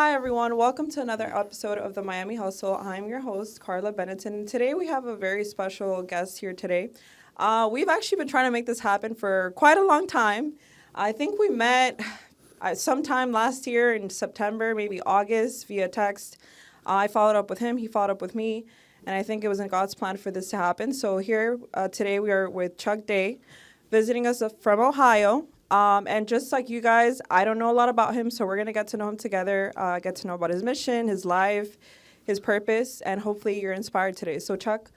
Hi, everyone. Welcome to another episode of the Miami Hustle. I'm your host, Carla Benetton. And today we have a very special guest here today. We've actually been trying to make this happen for quite a long time. I think we met sometime last year in September, maybe August, via text. I followed up with him. He followed up with me. And I think it was in God's plan for this to happen. So here today we are with Chuckday, visiting us from Ohio. And just like you guys, I don't know a lot about him, so we're going to get to know him together, get to know about his mission, his life, his purpose, and hopefully you're inspired today. So, Chuck,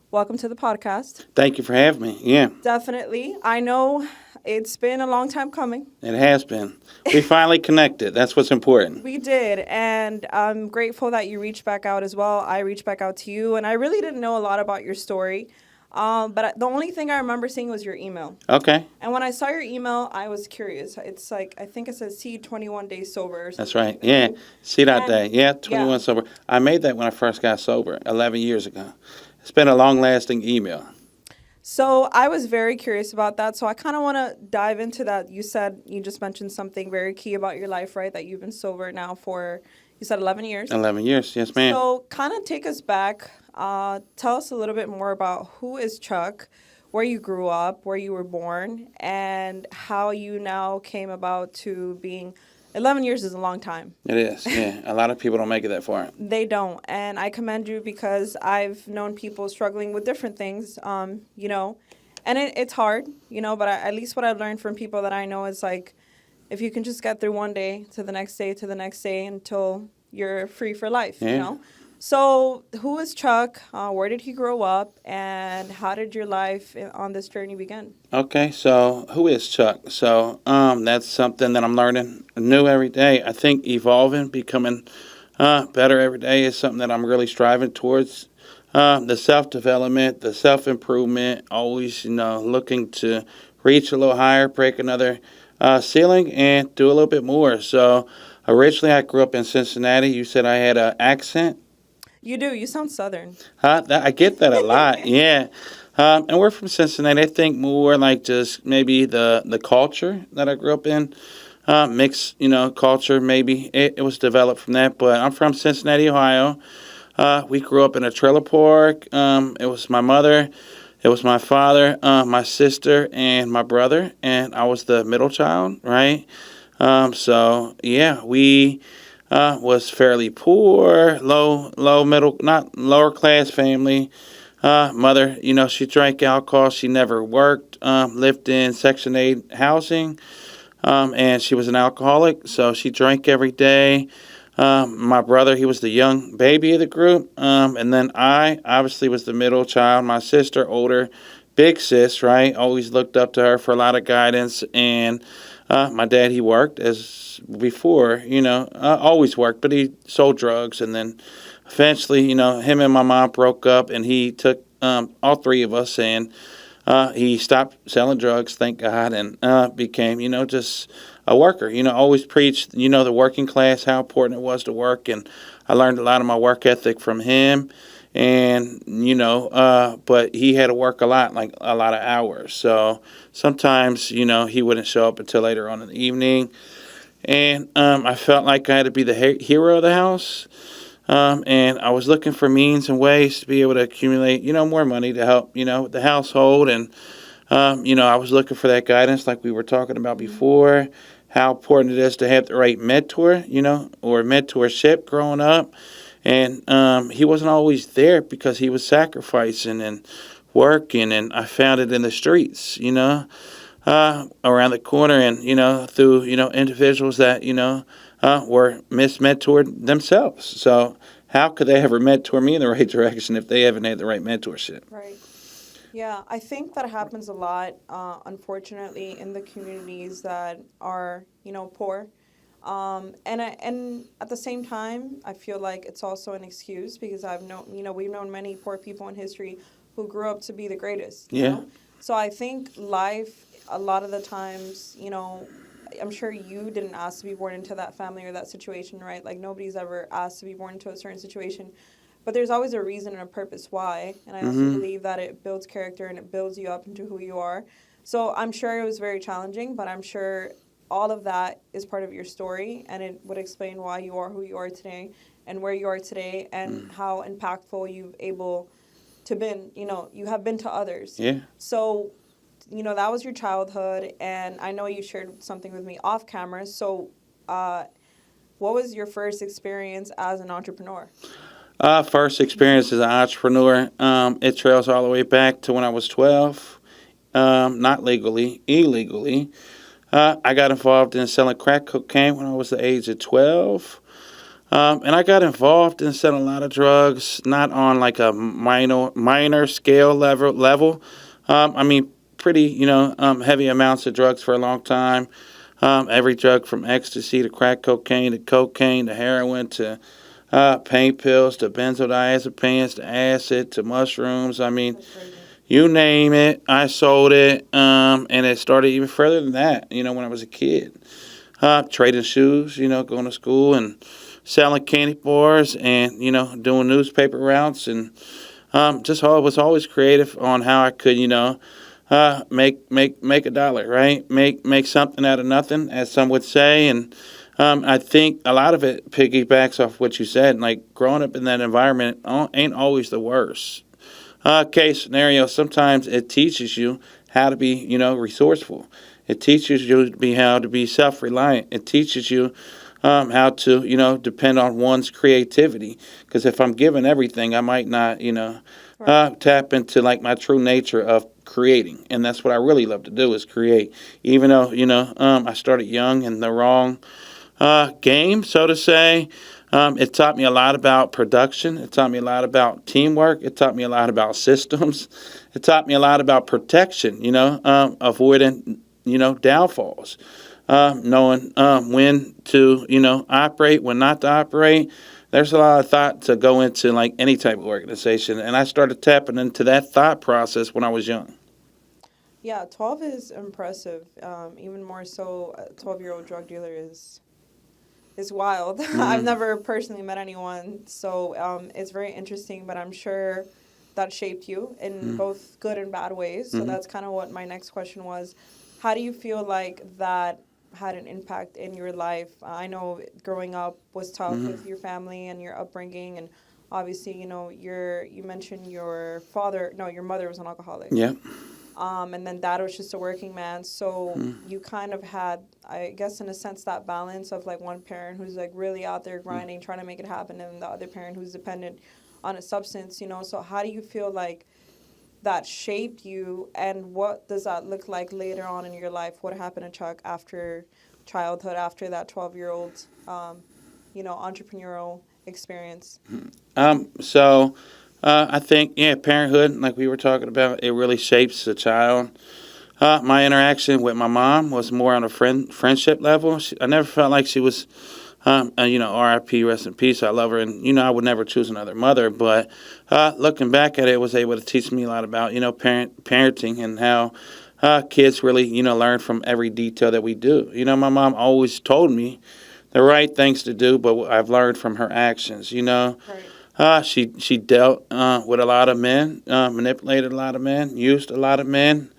welcome to the podcast. Thank you for having me. Yeah, Definitely. I know it's been a long time coming. it has been. We finally connected. That's what's important. We did, and I'm grateful that you reached back out as well. I reached back out to you, and I really didn't know a lot about your story. But the only thing I remember seeing was your email. Okay. And when I saw your email, I was curious. It's like, I think it says see 21 days sober or something. That's right. Yeah. See that day. Yeah, 21 yeah. sober. I made that when I first got sober 11 years ago. It's been a long-lasting email. So I was very curious about that. So I kind of want to dive into that. You just mentioned something very key about your life, right? That you've been sober now for, you said 11 years? 11 years. Yes, ma'am. So kind of take us back. Tell us a little bit more about who is Chuck, where you grew up, where you were born, and how you now came about to being 11 years is a long time. It is. Yeah. A lot of people don't make it that far. They don't. And I commend you because I've known people struggling with different things, and it's hard, but at least what I've learned from people that I know is like, if you can just get through one day to the next day to the next day until you're free for life, Yeah. So who is Chuck? Where did he grow up? And how did your life on this journey begin? Okay, so who is Chuck? So that's something that I'm learning new every day. I think evolving, becoming better every day is something that I'm really striving towards. The self-development, the self-improvement, always, looking to reach a little higher, break another ceiling, and do a little bit more. So originally I grew up in Cincinnati. You said I had an accent. You do. You sound Southern. I get that a lot, yeah. And we're from Cincinnati. I think more like just maybe the culture that I grew up in, mixed, culture maybe. It was developed from that. But I'm from Cincinnati, Ohio. We grew up in a trailer park. It was my mother, it was my father, my sister, and my brother. And I was the middle child, right? So, yeah, we... was fairly poor, low middle, not lower class family. Mother, she drank alcohol. She never worked. Lived in Section 8 housing, and she was an alcoholic. So she drank every day. My brother, he was the young baby of the group, and then I obviously was the middle child. My sister, older, big sis, right? Always looked up to her for a lot of guidance. And my dad, he worked as before, always worked, but he sold drugs. And then eventually, him and my mom broke up, and he took all three of us, and he stopped selling drugs, thank God, and became, just a worker. Always preached, the working class, how important it was to work. And I learned a lot of my work ethic from him. And, but he had to work a lot, like a lot of hours. So sometimes, he wouldn't show up until later on in the evening. And I felt like I had to be the hero of the house. And I was looking for means and ways to be able to accumulate, more money to help, with the household. And, I was looking for that guidance like we were talking about before, how important it is to have the right mentor, or mentorship growing up. And he wasn't always there because he was sacrificing and working, and I found it in the streets, around the corner, and, through, individuals that, were mismentored themselves. So how could they ever mentor me in the right direction if they haven't had the right mentorship? Right. Yeah, I think that happens a lot, unfortunately, in the communities that are, poor. And at the same time, I feel like it's also an excuse because I've known, we've known many poor people in history who grew up to be the greatest. You know? So I think life, a lot of the times, I'm sure you didn't ask to be born into that family or that situation, right? Like nobody's ever asked to be born into a certain situation. But there's always a reason and a purpose why. And I also believe that it builds character and it builds you up into who you are. So I'm sure it was very challenging, but I'm sure all of that is part of your story, and it would explain why you are who you are today and where you are today, and how impactful you've able to been, you have been to others. Yeah. So, that was your childhood, and I know you shared something with me off camera. So, what was your first experience as an entrepreneur? First experience as an entrepreneur, it trails all the way back to when I was 12, not legally, illegally. I got involved in selling crack cocaine when I was the age of 12. And I got involved in selling a lot of drugs, not on like a minor scale level. I mean, pretty, heavy amounts of drugs for a long time. Every drug from ecstasy to crack cocaine to heroin to pain pills to benzodiazepines to acid to mushrooms. I mean, you name it, I sold it. And it started even further than that, when I was a kid. Trading shoes, going to school and selling candy bars and, doing newspaper routes and was always creative on how I could, make a dollar, right? Make something out of nothing, as some would say. And I think a lot of it piggybacks off what you said. Like growing up in that environment ain't always the worst. Case scenario, sometimes it teaches you how to be, resourceful. It teaches you how to be self-reliant. It teaches you how to, depend on one's creativity. Because if I'm given everything, I might not, tap into like my true nature of creating. And that's what I really love to do is create. Even though, I started young in the wrong game, so to say. It taught me a lot about production. It taught me a lot about teamwork. It taught me a lot about systems. It taught me a lot about protection, avoiding, downfalls. Knowing when to, operate, when not to operate. There's a lot of thought to go into like any type of organization. And I started tapping into that thought process when I was young. Yeah, 12 is impressive. Even more so, a 12-year-old drug dealer is wild. I've never personally met anyone, so it's very interesting, but I'm sure that shaped you in both good and bad ways. So that's kind of what my next question was. How do you feel like that had an impact in your life? I know growing up was tough with your family and your upbringing, and obviously, you mentioned your mother was an alcoholic. Yeah. And then dad was just a working man. So you kind of had, I guess, in a sense, that balance of like one parent who's like really out there grinding, trying to make it happen, and the other parent who's dependent on a substance, So how do you feel like that shaped you, and what does that look like later on in your life? What happened to Chuck after childhood, after that 12-year-old, entrepreneurial experience? I think, parenthood, like we were talking about, it really shapes a child. My interaction with my mom was more on a friendship level. I never felt like she was, R.I.P., rest in peace. I love her, and, I would never choose another mother. But looking back at it, was able to teach me a lot about, parenting and how kids really, learn from every detail that we do. My mom always told me the right things to do, but I've learned from her actions, Right. She dealt with a lot of men, manipulated a lot of men, used a lot of men,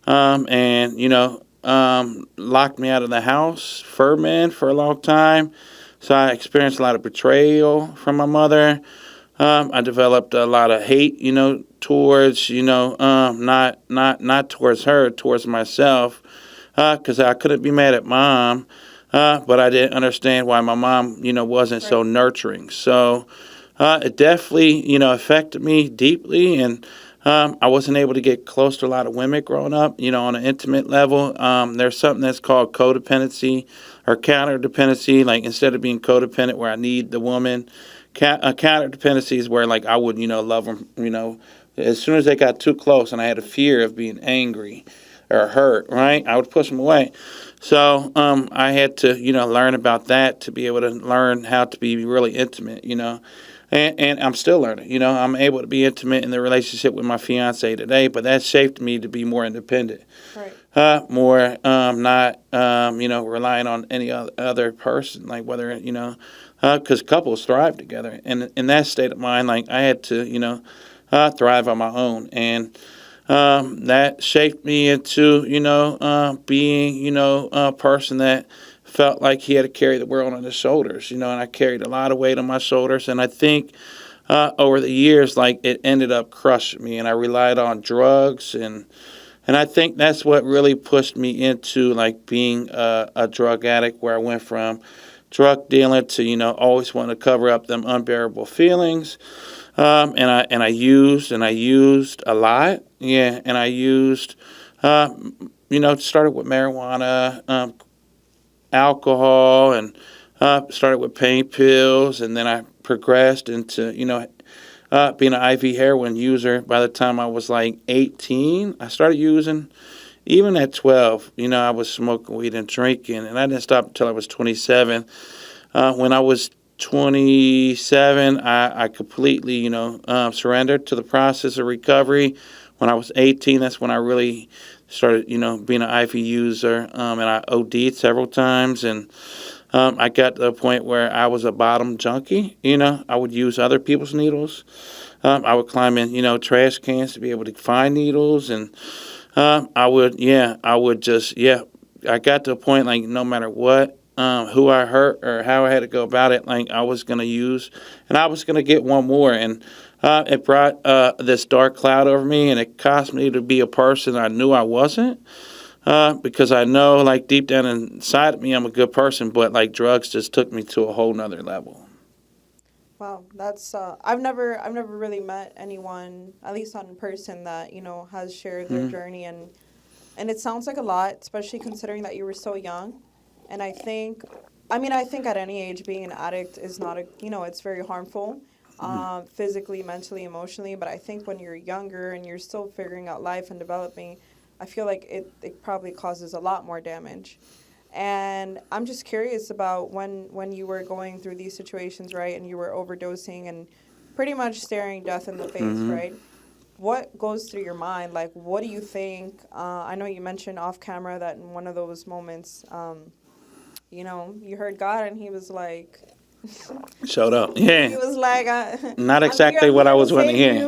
and locked me out of the house for men for a long time. So I experienced a lot of betrayal from my mother. I developed a lot of hate, towards not towards her, towards myself, because I couldn't be mad at mom, but I didn't understand why my mom wasn't so nurturing. So. It definitely, affected me deeply, and I wasn't able to get close to a lot of women growing up, on an intimate level. There's something that's called codependency or counterdependency. Like instead of being codependent where I need the woman, counterdependency is where like I would, love them, as soon as they got too close and I had a fear of being angry or hurt, right, I would push them away. So I had to, learn about that to be able to learn how to be really intimate, And I'm still learning. I'm able to be intimate in the relationship with my fiance today, but that shaped me to be more independent. Right. More not, relying on any other person, like whether, because couples thrive together. And in that state of mind, like I had to, thrive on my own. And that shaped me into, being, a person that felt like he had to carry the world on his shoulders, and I carried a lot of weight on my shoulders. And I think over the years, like it ended up crushing me, and I relied on drugs, and I think that's what really pushed me into like being a drug addict, where I went from drug dealing to always wanting to cover up them unbearable feelings. And I used a lot, yeah, and I used, started with marijuana, alcohol, and started with pain pills, and then I progressed into being an IV heroin user. By the time I was like 18, I started using. Even at 12, I was smoking weed and drinking, and I didn't stop until I was 27. When I was 27, I completely, surrendered to the process of recovery. When I was 18, that's when I really started, being an IV user, and I OD'd several times, and I got to the point where I was a bottom junkie. I would use other people's needles. I would climb in, trash cans to be able to find needles, and I would just, I got to a point like no matter what, who I hurt or how I had to go about it, like I was going to use, and I was going to get one more. And it brought this dark cloud over me, and it caused me to be a person I knew I wasn't. Because I know, like, deep down inside of me, I'm a good person, but, like, drugs just took me to a whole nother level. Wow, that's I've never really met anyone, at least not in person, that has shared their journey, and it sounds like a lot, especially considering that you were so young. And I think at any age being an addict is not it's very harmful, physically, mentally, emotionally. But I think when you're younger and you're still figuring out life and developing, I feel like it probably causes a lot more damage. And I'm just curious about when you were going through these situations, right, and you were overdosing and pretty much staring death in the face, right? What goes through your mind? Like, what do you think? I know you mentioned off camera that in one of those moments, you heard God and he was like, Showed up. he Yeah. was like, Not I'm here, exactly I'm what I here to was wanting to save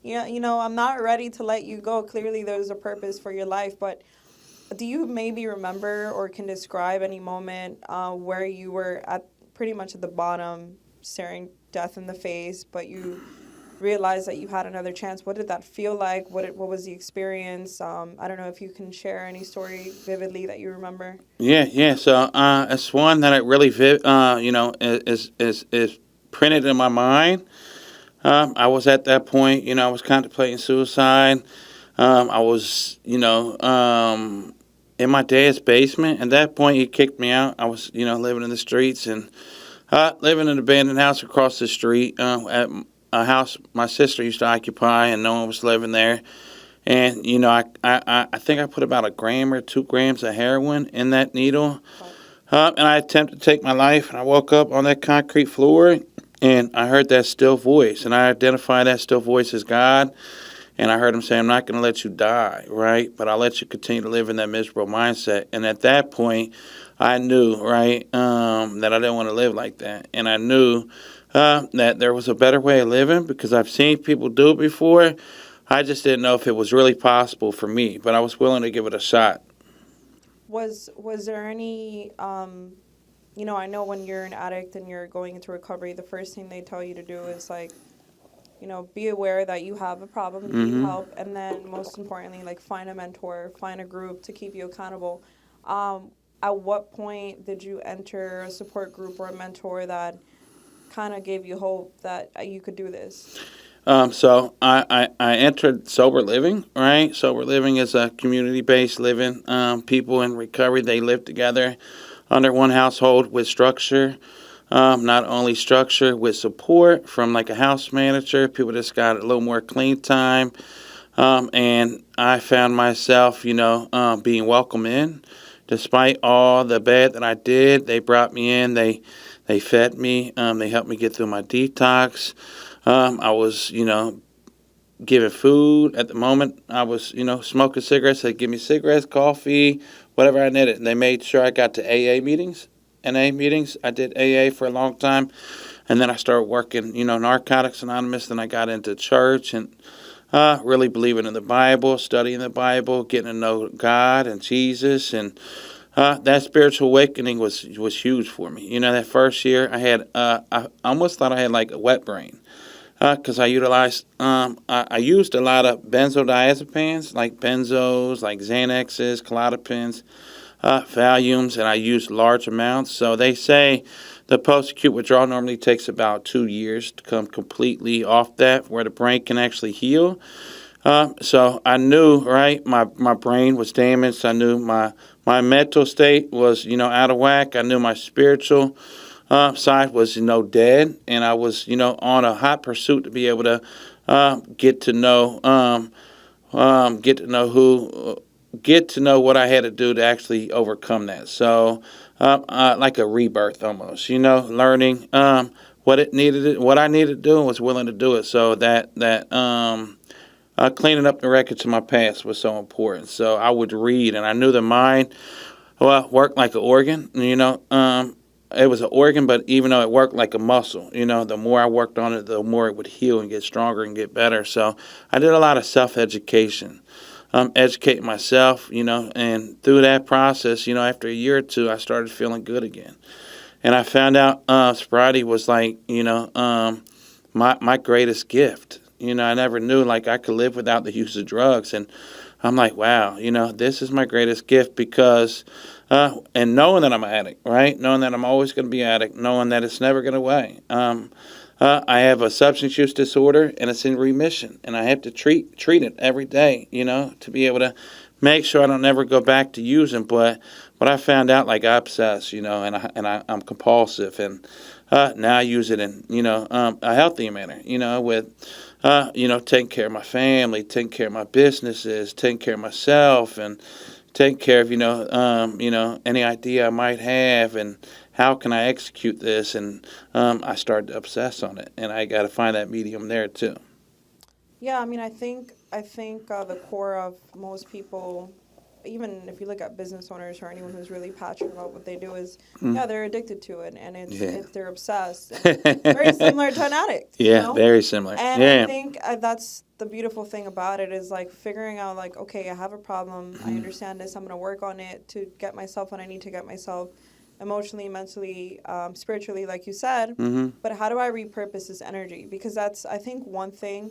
hear. you. I'm not ready to let you go. Clearly, there's a purpose for your life, but do you maybe remember or can describe any moment where you were at pretty much at the bottom, staring death in the face, but you realized that you had another chance? What did that feel like? What was the experience? I don't know if you can share any story vividly that you remember. Yeah, yeah. So it's one that I really, is printed in my mind. I was at that point, I was contemplating suicide. I was, in my dad's basement. At that point, he kicked me out. I was, living in the streets and living in an abandoned house across the street at a house my sister used to occupy, and no one was living there. And, I think I put about a gram or 2 grams of heroin in that needle. And I attempted to take my life, and I woke up on that concrete floor, and I heard that still voice, and I identified that still voice as God. And I heard him say, I'm not going to let you die, right? But I'll let you continue to live in that miserable mindset. And at that point, I knew, right, that I didn't want to live like that. And I knew that there was a better way of living because I've seen people do it before. I just didn't know if it was really possible for me, but I was willing to give it a shot. Was there any I know when you're an addict and you're going into recovery, the first thing they tell you to do is like, be aware that you have a problem, need help, and then most importantly, like find a mentor, find a group to keep you accountable. At what point did you enter a support group or a mentor that kind of gave you hope that you could do this? So I entered sober living, right? Sober living is a community-based living. People in recovery, they live together under one household with structure. Not only structure, with support from like a house manager. People just got a little more clean time. And I found myself, being welcome in. Despite all the bad that I did, they brought me in. They fed me. They helped me get through my detox. I was, given food. At the moment, I was, smoking cigarettes. They give me cigarettes, coffee, whatever I needed. And they made sure I got to AA meetings. NA meetings. I did AA for a long time. And then I started working, Narcotics Anonymous. Then I got into church. And really believing in the Bible, studying the Bible, getting to know God and Jesus, and that spiritual awakening was huge for me. That first year I almost thought I had like a wet brain because I used a lot of benzodiazepines, like benzos, like Xanaxes, Klonopins, Valiums, and I used large amounts. So they say the post-acute withdrawal normally takes about 2 years to come completely off that, where the brain can actually heal. So I knew, right, my brain was damaged. I knew my mental state was, out of whack. I knew my spiritual side was, dead, and I was, on a hot pursuit to be able to get to know, get to know get to know what I had to do to actually overcome that. So, like a rebirth almost, learning what I needed to do, and was willing to do it. So that cleaning up the records of my past was so important. So I would read, and I knew the mind, worked like an organ. It was an organ, but even though it worked like a muscle, the more I worked on it, the more it would heal and get stronger and get better. So I did a lot of self-education, educating myself, and through that process, after a year or two, I started feeling good again. And I found out sobriety was like, my greatest gift. I never knew like I could live without the use of drugs. And I'm like, wow, this is my greatest gift because, and knowing that I'm an addict, right? Knowing that I'm always going to be an addict, knowing that it's never going away. I have a substance use disorder and it's in remission, and I have to treat it every day, to be able to make sure I don't never go back to using. But I found out like I obsess, and I'm compulsive, and now I use it in a healthy manner, with taking care of my family, taking care of my businesses, taking care of myself, and taking care of any idea I might have, and how can I execute this? And I started to obsess on it, and I got to find that medium there too. Yeah, I mean, I think the core of most people, even if you look at business owners or anyone who's really passionate about what they do, is yeah, they're addicted to it, and they're obsessed. And very similar to an addict. Yeah, very similar. And yeah. I think that's the beautiful thing about it, is like figuring out like, okay, I have a problem. I understand this. I'm gonna work on it to get myself what I need to get myself, emotionally, mentally, spiritually, like you said. But how do I repurpose this energy? Because that's, I think, one thing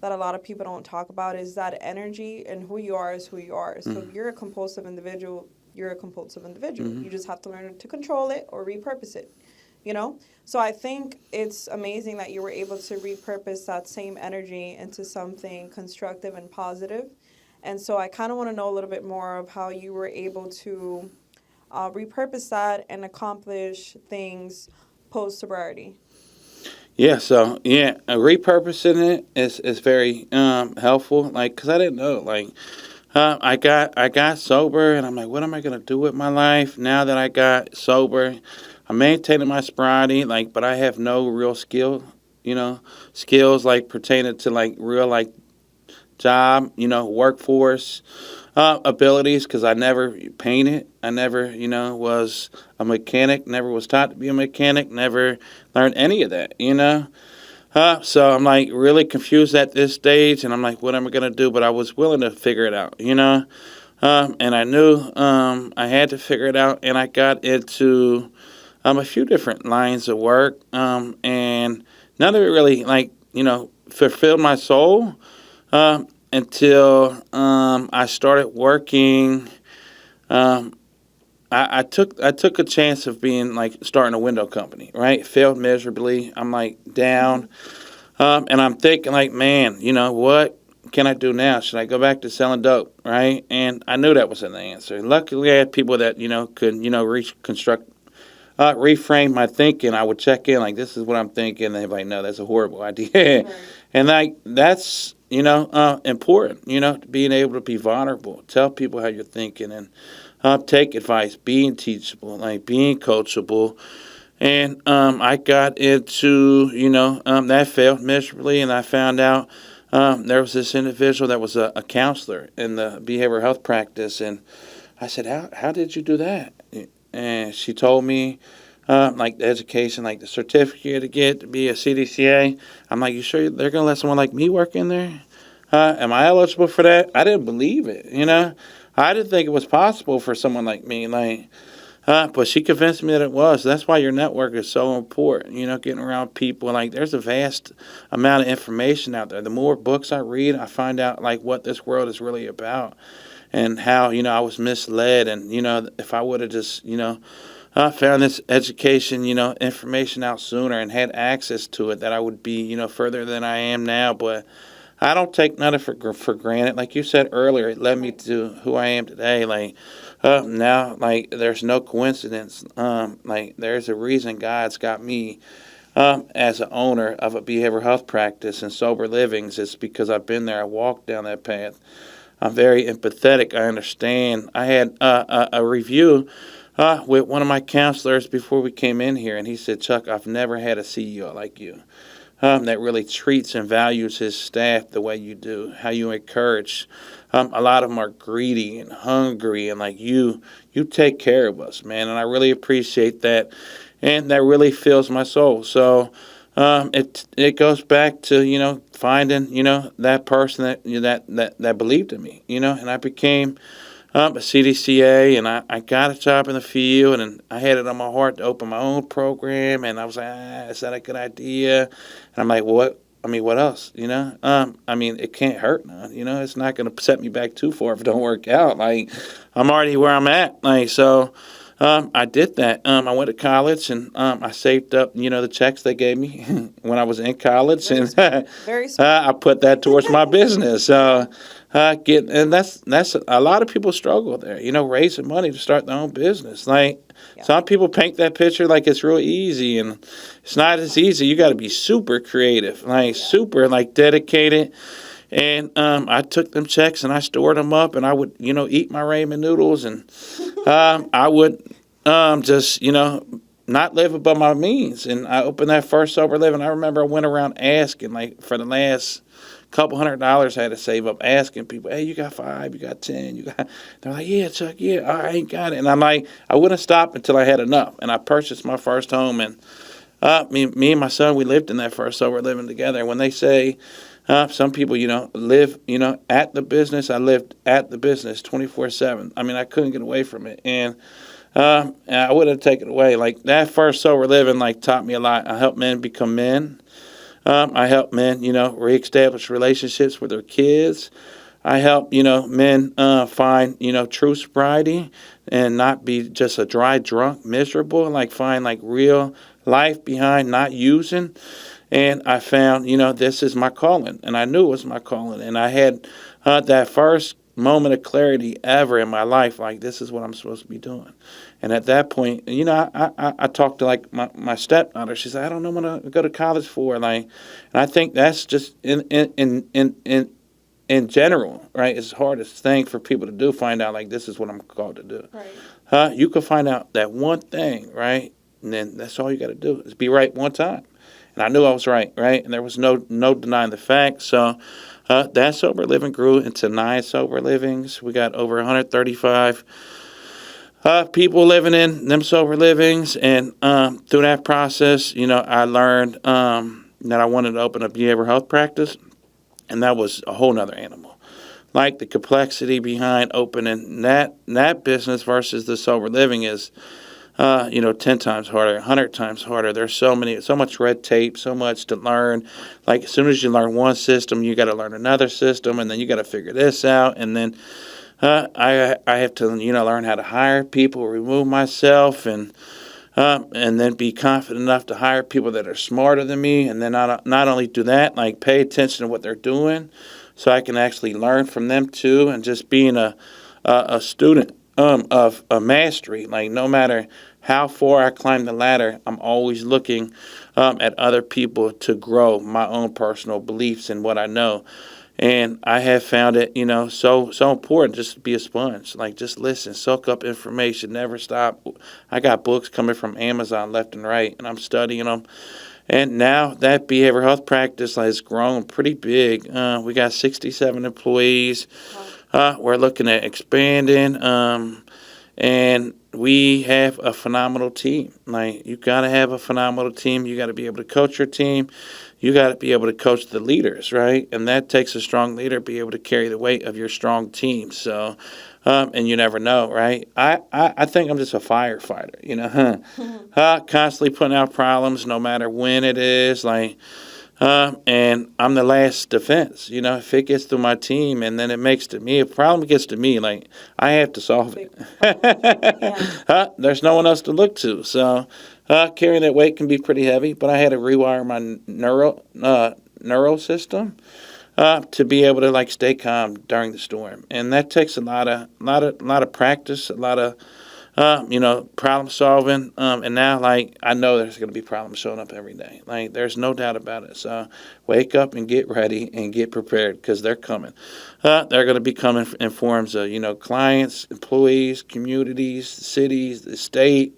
that a lot of people don't talk about, is that energy, and who you are is who you are. So if you're a compulsive individual, you're a compulsive individual. You just have to learn to control it or repurpose it, So I think it's amazing that you were able to repurpose that same energy into something constructive and positive. And so I kind of want to know a little bit more of how you were able to repurpose that and accomplish things post-sobriety. Yeah, so repurposing it is very helpful. Like, cause I didn't know. Like, I got sober, and I'm like, what am I gonna do with my life now that I got sober? I'm maintaining my sobriety, like, but I have no real skills like pertaining to like real like job, workforce abilities, because I never painted. I never, was a mechanic, never was taught to be a mechanic, never learned any of that, So I'm like really confused at this stage, and I'm like, what am I going to do? But I was willing to figure it out, and I knew I had to figure it out, and I got into a few different lines of work, and none of it really, like, fulfilled my soul. Until I started working. I took a chance of being like starting a window company, right? Failed miserably. I'm like down, and I'm thinking like, man, what can I do now? Should I go back to selling dope, right? And I knew that wasn't the answer. Luckily, I had people that could reframe my thinking. I would check in like, this is what I'm thinking. They're like, no, that's a horrible idea. Right. And like that's important. Being able to be vulnerable, tell people how you're thinking, and take advice, being teachable, like being coachable. And I got into that failed miserably, and I found out there was this individual that was a counselor in the behavioral health practice, and I said, how did you do that? And she told me, like the education, like the certificate to get to be a CDCA. I'm like, you sure they're going to let someone like me work in there? Am I eligible for that? I didn't believe it, I didn't think it was possible for someone like me. But she convinced me that it was. That's why your network is so important. Getting around people. Like, there's a vast amount of information out there. The more books I read, I find out like what this world is really about, and how I was misled. And if I would have just found this education, information out sooner and had access to it, that I would be further than I am now. But I don't take none of it for granted. Like you said earlier, it led me to who I am today. Now, there's no coincidence. There's a reason God's got me as an owner of a behavioral health practice and sober livings. It's because I've been there. I walked down that path. I'm very empathetic. I understand. I had a review with one of my counselors before we came in here, and he said, Chuck, I've never had a CEO like you. That really treats and values his staff the way you do, how you encourage. A lot of them are greedy and hungry, and you take care of us, man, and I really appreciate that, and that really fills my soul. So it goes back to finding that person that believed in me, and I became a CDCA, and I got a job in the field, and I had it on my heart to open my own program, and I was like, is that a good idea? And I'm like, well, what else? It can't hurt none. It's not going to set me back too far if it don't work out. I'm already where I'm at. I did that. I went to college, and I saved up, the checks they gave me when I was in college, and I put that towards my business. And that's a lot of people struggle there, raising money to start their own business. Some people paint that picture like it's real easy, and it's not as easy. You got to be super creative, super dedicated. And I took them checks and I stored them up, and I would, eat my ramen noodles, and I would just, not live above my means. And I opened that first sober living. I remember I went around asking, for the last couple $100 I had to save up, asking people, hey, you got 5, you got 10, they're like, yeah, Chuck, yeah, I ain't got it. And I'm like, I wouldn't stop until I had enough. And I purchased my first home, and me and my son, we lived in that first sober living together. And when they say, some people, live, at the business, I lived at the business 24/7. I couldn't get away from it. And I wouldn't take it away. That first sober living, taught me a lot. I helped men become men. I help men, reestablish relationships with their kids. I help, men find, true sobriety and not be just a dry drunk, miserable, find real life behind not using. And I found, this is my calling, and I knew it was my calling. And I had that first moment of clarity ever in my life, this is what I'm supposed to be doing. And at that point, I talked to my stepdaughter. She said, I don't know what to go to college for. And I think that's just in general, right? It's the hardest thing for people to do, find out this is what I'm called to do. Right. You can find out that one thing, right? And then that's all you got to do is be right one time. And I knew I was right? And there was no denying the fact. So that sober living grew into 9 sober livings. We got over 135 people living in them sober livings. And through that process, I learned that I wanted to open a behavioral health practice. And that was a whole nother animal. The complexity behind opening that business versus the sober living is 10 times harder, 100 times harder. There's so much red tape, so much to learn. As soon as you learn one system, you got to learn another system, and then you got to figure this out. And then I have to, learn how to hire people, remove myself, and then be confident enough to hire people that are smarter than me. And then not only do that, pay attention to what they're doing, so I can actually learn from them too. And just being a student of mastery, no matter how far I climb the ladder, I'm always looking at other people to grow my own personal beliefs and what I know. And I have found it, so important just to be a sponge. Just listen, soak up information, never stop. I got books coming from Amazon left and right, and I'm studying them. And now that behavioral health practice has grown pretty big. We got 67 employees. We're looking at expanding, and we have a phenomenal team. You got to have a phenomenal team. You got to be able to coach your team. you got to be able to coach the leaders, right? And that takes a strong leader to be able to carry the weight of your strong team. So, and you never know, right? I think I'm just a firefighter, constantly putting out problems no matter when it is. And I'm the last defense. If it gets to my team and then it makes to me, if a problem gets to me, like I have to solve it. There's no one else to look to. So carrying that weight can be pretty heavy, but I had to rewire my neural system to be able to like stay calm during the storm, and that takes a lot of practice, a lot of problem solving. And now, like, I know there's going to be problems showing up every day. Like, there's no doubt about it. So wake up and get ready and get prepared because they're coming. They're going to be coming in forms of, clients, employees, communities, cities, the state.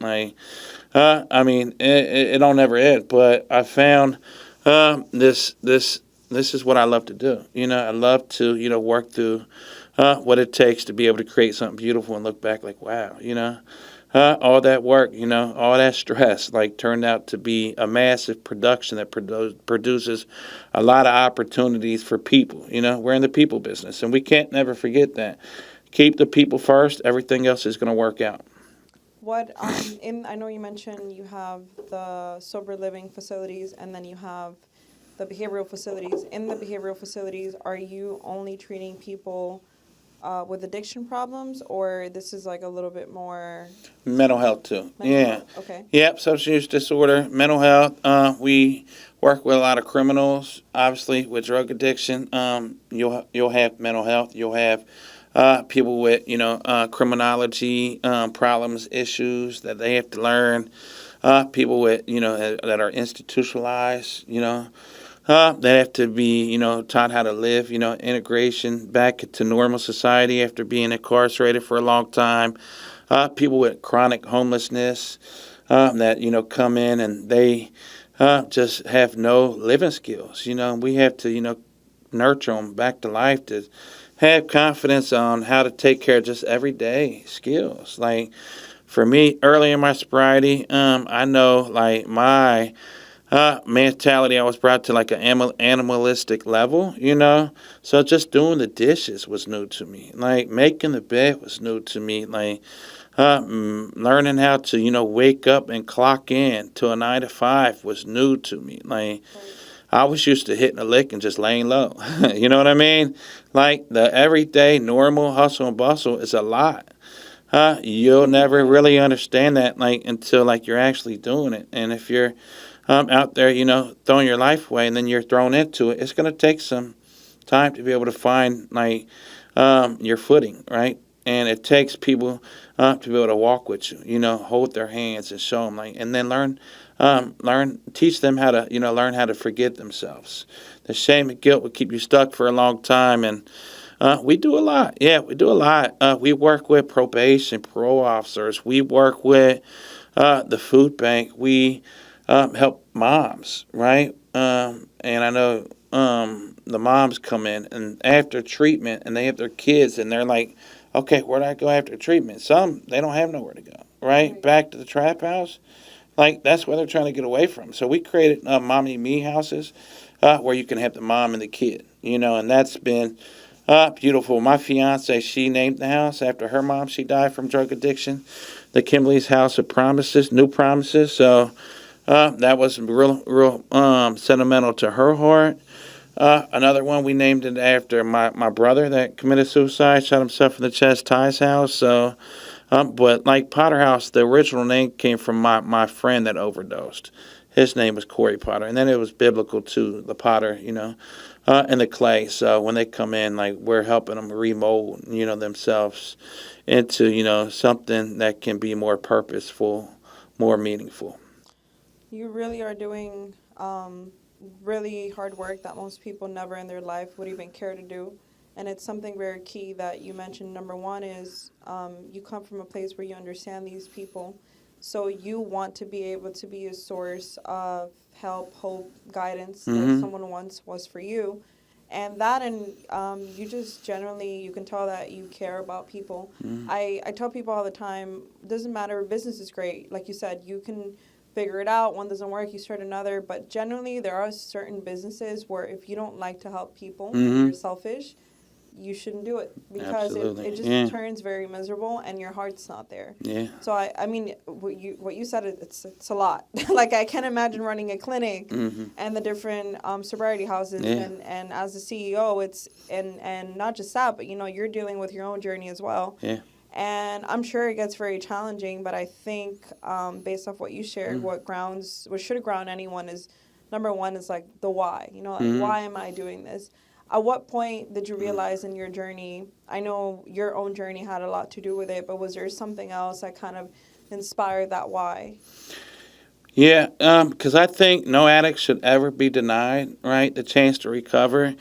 It don't ever end. But I found this is what I love to do. I love to, work through what it takes to be able to create something beautiful and look back like, wow, all that work, all that stress, like turned out to be a massive production that produces a lot of opportunities for people. We're in the people business, and we can't never forget that. Keep the people first. Everything else is going to work out. What I know you mentioned you have the sober living facilities, and then you have the behavioral facilities. In the behavioral facilities, are you only treating people with addiction problems, or this is like a little bit more mental health too? Health? Okay. Yep, substance use disorder, mental health. We work with a lot of criminals, obviously with drug addiction. You'll have mental health. You'll have people with criminology problems, issues that they have to learn. People with that are institutionalized. They have to be, taught how to live, integration back to normal society after being incarcerated for a long time. People with chronic homelessness that, come in and they just have no living skills. We have to, nurture them back to life to have confidence on how to take care of just everyday skills. Like for me, early in my sobriety, I know like my mentality, I was brought to like an animalistic level, So just doing the dishes was new to me. Like making the bed was new to me. Like learning how to, wake up and clock in to a 9 to 5 was new to me. Like I was used to hitting a lick and just laying low. You know what I mean? Like the everyday normal hustle and bustle is a lot. You'll never really understand that like until like you're actually doing it. And if you're out there, throwing your life away, and then you're thrown into it, it's going to take some time to be able to find like your footing, right? And it takes people to be able to walk with you, hold their hands and show them, like, and then teach them how to, learn how to forgive themselves. The shame and guilt will keep you stuck for a long time, and we do a lot. Yeah, we do a lot. We work with probation, parole officers. We work with the food bank. We help moms, right? And I know the moms come in and after treatment and they have their kids and they're like, okay, where do I go after treatment? Some, they don't have nowhere to go, right? Back to the trap house. Like, that's where they're trying to get away from. So we created Mommy Me houses where you can have the mom and the kid, and that's been beautiful. My fiance, she named the house after her mom. She died from drug addiction. The Kimberly's House of Promises, New Promises. So that was real sentimental to her heart. Another one, we named it after my brother that committed suicide, shot himself in the chest, Ty's house. So, but like Potter House, the original name came from my friend that overdosed. His name was Corey Potter. And then it was biblical too, the potter, and the clay. So when they come in, like we're helping them remold, themselves into, something that can be more purposeful, more meaningful. You really are doing really hard work that most people never in their life would even care to do. And it's something very key that you mentioned. Number one is you come from a place where you understand these people. So you want to be able to be a source of help, hope, guidance like someone once was for you. And that, and you just generally, you can tell that you care about people. I tell people all the time, doesn't matter, business is great. Like you said, you can figure it out. One doesn't work, you start another. But generally, there are certain businesses where if you don't like to help people, if Mm-hmm. you're selfish, you shouldn't do it because Absolutely. it just Yeah. turns very miserable and your heart's not there. Yeah. So I mean, what you said, it's a lot. Like I can't imagine running a clinic Mm-hmm. and the different sobriety houses, Yeah. and as the CEO, it's and not just that, but you're dealing with your own journey as well. Yeah. And I'm sure it gets very challenging, but I think based off what you shared, what should ground anyone is number one is like the why. Like why am I doing this? At what point did you realize in your journey? I know your own journey had a lot to do with it, but was there something else that kind of inspired that why? Yeah, because I think no addict should ever be denied, right, the chance to recover.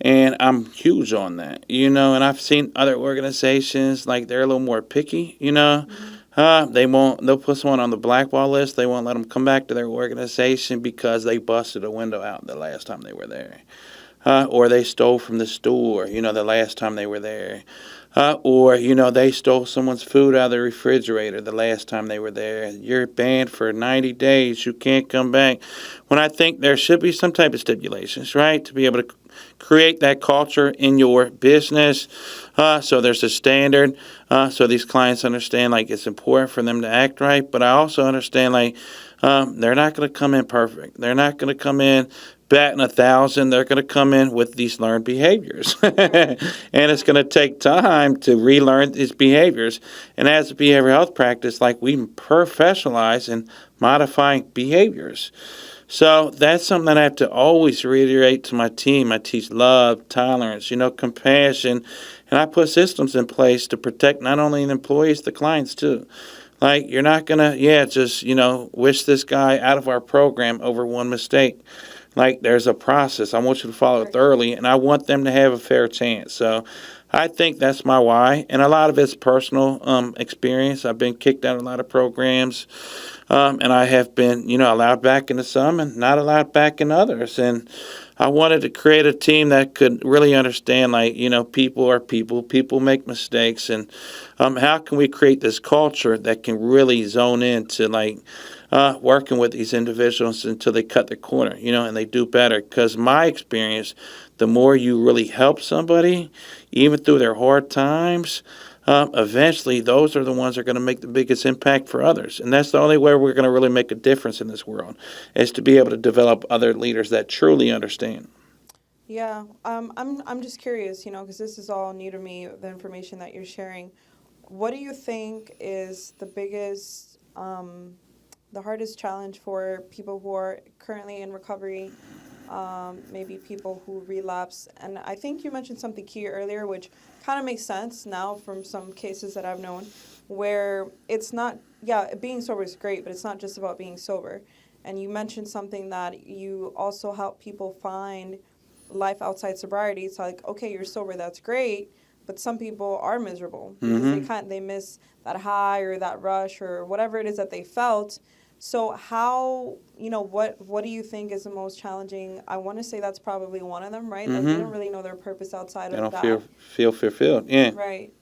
And I'm huge on that, and I've seen other organizations, like they're a little more picky, they'll put someone on the blackball list. They won't let them come back to their organization because they busted a window out the last time they were there. Or they stole from the store, the last time they were there. Or, they stole someone's food out of the refrigerator the last time they were there. You're banned for 90 days. You can't come back. When I think there should be some type of stipulations, right, to be able to create that culture in your business. So there's a standard. So these clients understand, like, it's important for them to act right. But I also understand, like, they're not going to come in perfect. They're not going to come in batting 1,000. They're going to come in with these learned behaviors. And it's going to take time to relearn these behaviors. And as a behavioral health practice, like, we professionalize in modifying behaviors. So that's something that I have to always reiterate to my team. I teach love, tolerance, compassion, and I put systems in place to protect not only the employees, the clients too. Like, you're not going to, just, wish this guy out of our program over one mistake. Like, there's a process. I want you to follow it thoroughly, and I want them to have a fair chance. So I think that's my why, and a lot of it's personal experience. I've been kicked out of a lot of programs, and I have been, allowed back into some and not allowed back in others. And I wanted to create a team that could really understand, like, people are people. People make mistakes, and how can we create this culture that can really zone into, like, working with these individuals until they cut the corner, and they do better. Because my experience, the more you really help somebody, even through their hard times, eventually those are the ones that are going to make the biggest impact for others. And that's the only way we're going to really make a difference in this world, is to be able to develop other leaders that truly understand. Yeah, I'm just curious, because this is all new to me, the information that you're sharing. What do you think is the biggest, the hardest challenge for people who are currently in recovery, maybe people who relapse? And I think you mentioned something key earlier, which kind of makes sense now from some cases that I've known, where it's not, being sober is great, but it's not just about being sober. And you mentioned something that you also help people find life outside sobriety. It's like, okay, you're sober, that's great, but some people are miserable because they miss that high or that rush or whatever it is that they felt. So how, what do you think is the most challenging? I want to say that's probably one of them, right? Like, they don't really know their purpose outside of that. They don't feel fulfilled. Yeah. Right.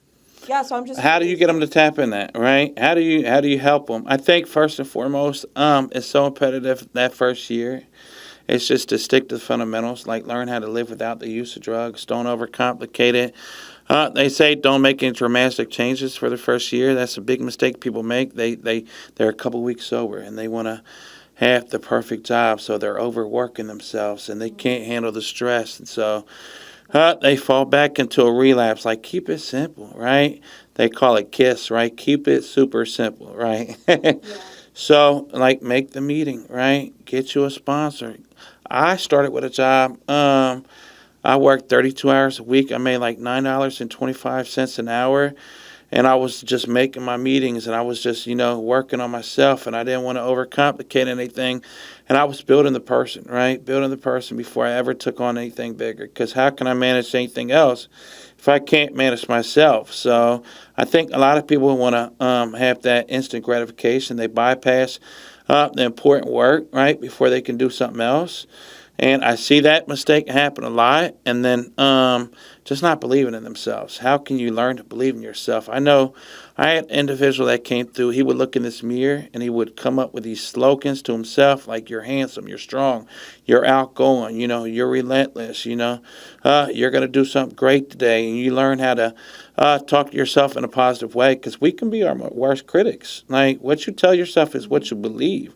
Yeah, so I'm just How do you get them to tap in that, right? How do you help them? I think first and foremost, it's so imperative that first year. It's just to stick to the fundamentals, like learn how to live without the use of drugs. Don't overcomplicate it. They say don't make any dramatic changes for the first year. That's a big mistake people make. They're a couple weeks sober and they want to have the perfect job, so they're overworking themselves and they can't handle the stress, and so they fall back into a relapse. Like, keep it simple, right? They call it KISS, right? Keep it super simple, right? So, like, make the meeting, right? Get you a sponsor. I started with a job. I worked 32 hours a week. I made like $9.25 an hour. And I was just making my meetings, and I was just, working on myself, and I didn't want to overcomplicate anything. And I was building the person, right? Building the person before I ever took on anything bigger. Because how can I manage anything else if I can't manage myself? So I think a lot of people want to have that instant gratification. They bypass the important work, right, before they can do something else. And I see that mistake happen a lot. And then just not believing in themselves. How can you learn to believe in yourself? I know I had an individual that came through. He would look in this mirror and he would come up with these slogans to himself like, you're handsome, you're strong, you're outgoing, you're relentless, you're going to do something great today. And you learn how to talk to yourself in a positive way, because we can be our worst critics. Like, what you tell yourself is what you believe.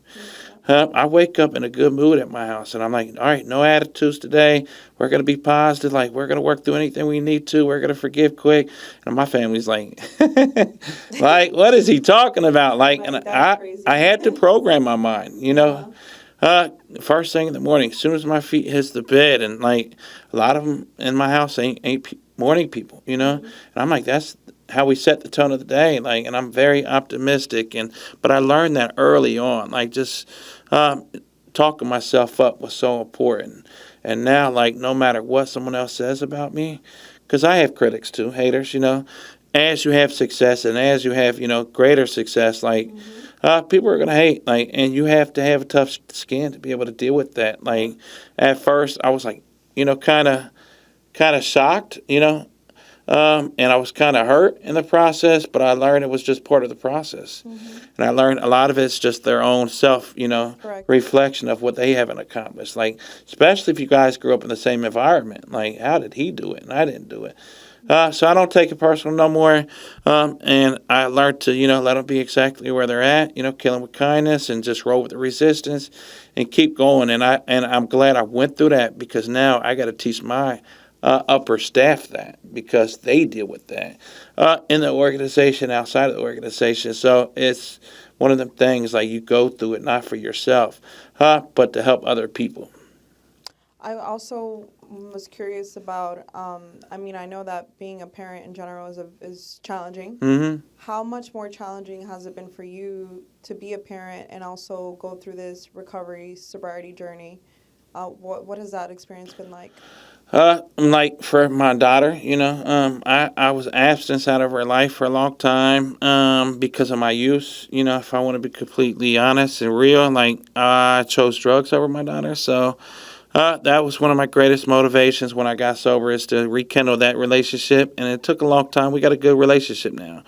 I wake up in a good mood at my house, and I'm like, all right, no attitudes today. We're going to be positive. Like, we're going to work through anything we need to. We're going to forgive quick. And my family's like, like, what is he talking about? Like, and I had to program my mind, first thing in the morning, as soon as my feet hits the bed, and like a lot of them in my house ain't morning people, and I'm like, that's how we set the tone of the day, like, and I'm very optimistic, but I learned that early on, like, just talking myself up was so important. And now, like, no matter what someone else says about me, because I have critics too, haters, as you have success and as you have, greater success, like, people are going to hate, like, and you have to have a tough skin to be able to deal with that. Like, at first I was like, kind of shocked, and I was kind of hurt in the process, but I learned it was just part of the process. And I learned a lot of it's just their own self, Correct. reflection of what they haven't accomplished. Like, especially if you guys grew up in the same environment. Like, how did he do it and I didn't do it? So I don't take it personal no more. And I learned to, let them be exactly where they're at, kill them with kindness and just roll with the resistance and keep going. And I'm glad I went through that, because now I got to teach my upper staff that, because they deal with that in the organization, outside of the organization. So it's one of them things, like, you go through it not for yourself, but to help other people. I also was curious about, I know that being a parent in general is challenging. Mm-hmm. How much more challenging has it been for you to be a parent and also go through this recovery, sobriety journey? What has that experience been like? Like, for my daughter, I was absent out of her life for a long time because of my use. If I want to be completely honest and real, like, I chose drugs over my daughter. So that was one of my greatest motivations when I got sober, is to rekindle that relationship. And it took a long time. We got a good relationship now.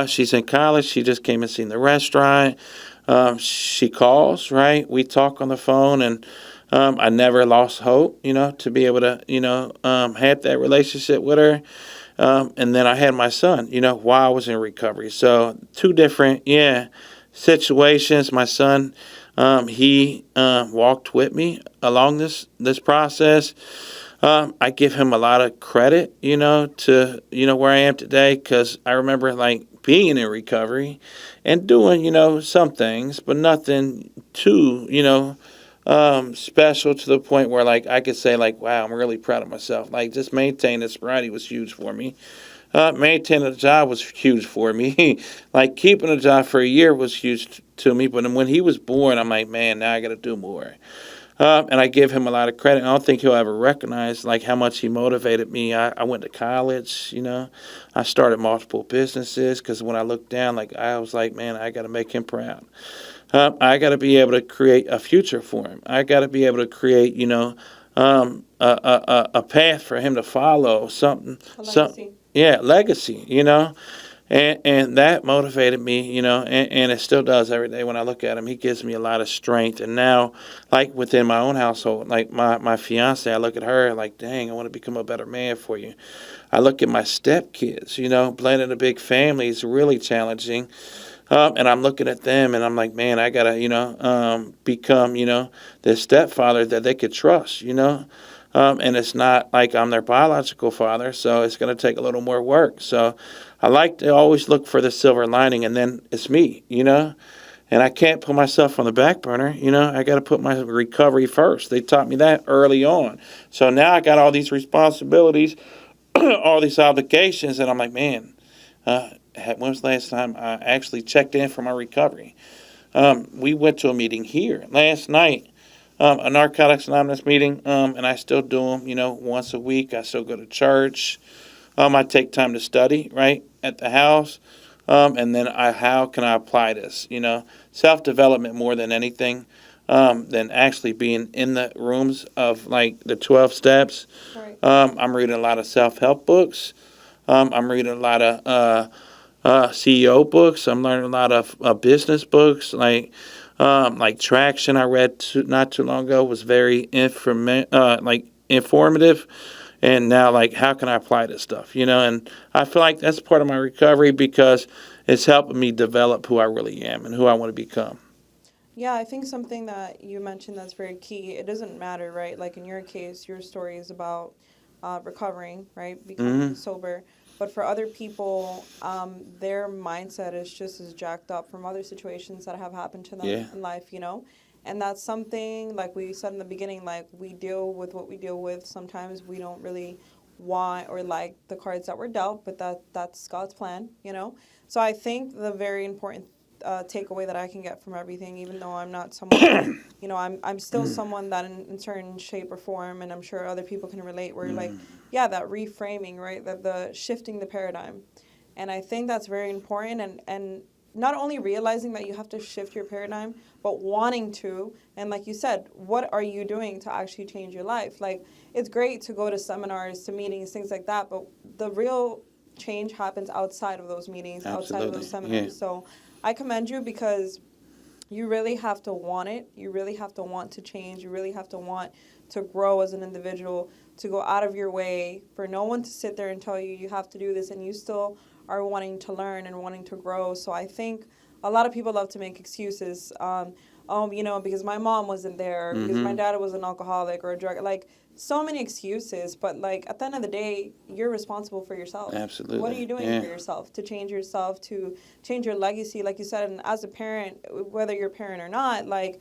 She's in college. She just came and seen the restaurant. She calls, right? We talk on the phone, and I never lost hope, to be able to, have that relationship with her. And then I had my son, while I was in recovery. So two different, situations. My son, he walked with me along this process. I give him a lot of credit, to, where I am today, because I remember, like, being in recovery and doing, some things, but nothing too, special to the point where, like, I could say, like, wow, I'm really proud of myself. Like, just maintaining this sobriety was huge for me. Maintaining a job was huge for me. Like, keeping a job for a year was huge to me. But when he was born, I'm like, man, now I got to do more. And I give him a lot of credit. I don't think he'll ever recognize, like, how much he motivated me. I went to college, I started multiple businesses, because when I looked down, like, I was like, man, I got to make him proud. I got to be able to create a future for him. I got to be able to create, a path for him to follow, something. A legacy. Legacy, And that motivated me, and it still does every day when I look at him. He gives me a lot of strength. And now, like, within my own household, like my fiance, I look at her like, dang, I want to become a better man for you. I look at my stepkids, blending a big family is really challenging. And I'm looking at them and I'm like, man, I got to, become, the stepfather that they could trust, and it's not like I'm their biological father, so it's going to take a little more work. So I like to always look for the silver lining, and then it's me, and I can't put myself on the back burner. I got to put my recovery first. They taught me that early on. So now I got all these responsibilities, all these obligations, and I'm like, man, when was the last time I actually checked in for my recovery? We went to a meeting here last night, a Narcotics Anonymous meeting, and I still do them, once a week. I still go to church. I take time to study, right, at the house. And then how can I apply this? Self-development more than anything. than actually being in the rooms of like the 12 steps. Right. I'm reading a lot of self-help books. I'm reading a lot of CEO books. I'm learning a lot of business books, like Traction. I read not too long ago, was very informative. And now, like, how can I apply this stuff? And I feel like that's part of my recovery because it's helping me develop who I really am and who I want to become. Yeah, I think something that you mentioned that's very key. It doesn't matter, right? Like in your case, your story is about recovering, right? Becoming sober. But for other people, their mindset is just as jacked up from other situations that have happened to them in life. And that's something, like we said in the beginning, like we deal with what we deal with. Sometimes we don't really want or like the cards that were dealt, but that's God's plan. So I think the very important takeaway that I can get from everything, even though I'm not someone, I'm still someone that in certain shape or form, and I'm sure other people can relate, where like, yeah, that reframing, right, that the shifting the paradigm. And I think that's very important, and not only realizing that you have to shift your paradigm, but wanting to, and like you said, what are you doing to actually change your life? Like, it's great to go to seminars, to meetings, things like that, but the real change happens outside of those meetings, outside of those seminars. Yeah. So I commend you because you really have to want it. You really have to want to change. You really have to want to grow as an individual, to go out of your way, for no one to sit there and tell you you have to do this, and you still are wanting to learn and wanting to grow. So I think a lot of people love to make excuses. Because my mom wasn't there, because my dad was an alcoholic or a drug, like so many excuses. But like at the end of the day, you're responsible for yourself. Absolutely. What are you doing for yourself to change yourself, to change your legacy? Like you said, and as a parent, whether you're a parent or not, like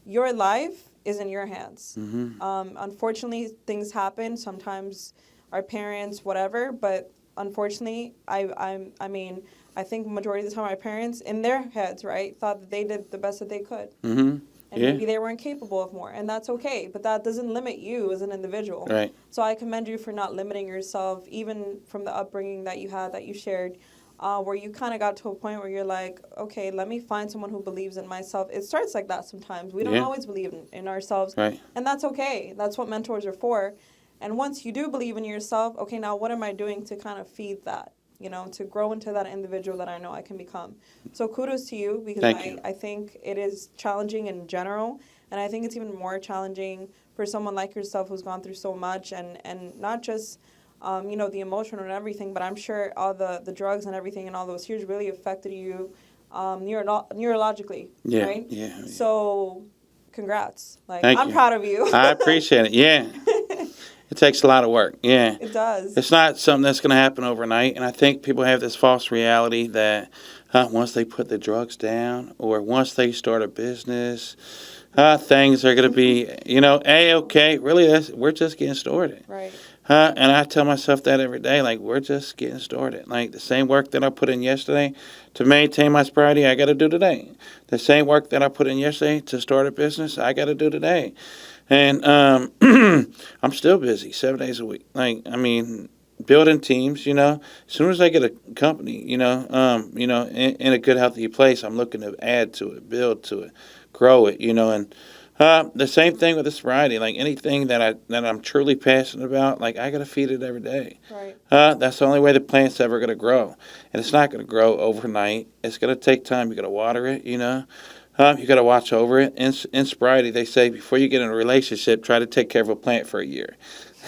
your life is in your hands. Unfortunately, things happen. Sometimes our parents, whatever, but unfortunately, I think majority of the time our parents, in their heads, right, thought that they did the best that they could. And maybe they weren't capable of more, and that's okay. But that doesn't limit you as an individual. Right. So I commend you for not limiting yourself, even from the upbringing that you had, that you shared, where you kind of got to a point where you're like, okay, let me find someone who believes in myself. It starts like that sometimes. We don't always believe in ourselves. Right. And that's okay. That's what mentors are for. And once you do believe in yourself, okay, now what am I doing to kind of feed that? To grow into that individual that I know I can become. So kudos to you, because I think it is challenging in general, and I think it's even more challenging for someone like yourself who's gone through so much, and not just, the emotional and everything, but I'm sure all the drugs and everything and all those years really affected you neurologically, right? Yeah. So congrats. Like, Thank I'm you. proud of you. I appreciate it. Yeah. It takes a lot of work. Yeah. It does. It's not something that's going to happen overnight. And I think people have this false reality that once they put the drugs down or once they start a business, things are going to be, A-okay. Really, we're just getting started. Right. And I tell myself that every day, like, we're just getting started. Like, the same work that I put in yesterday to maintain my sobriety, I got to do today. The same work that I put in yesterday to start a business, I got to do today. And I'm still busy 7 days a week. Building teams, As soon as I get a company, in a good, healthy place, I'm looking to add to it, build to it, grow it, And the same thing with the sobriety. Like anything that I'm truly passionate about, like I got to feed it every day. Right. That's the only way the plant's ever going to grow. And it's not going to grow overnight. It's going to take time. You got to water it, You got to watch over it. In sobriety, they say before you get in a relationship, try to take care of a plant for a year.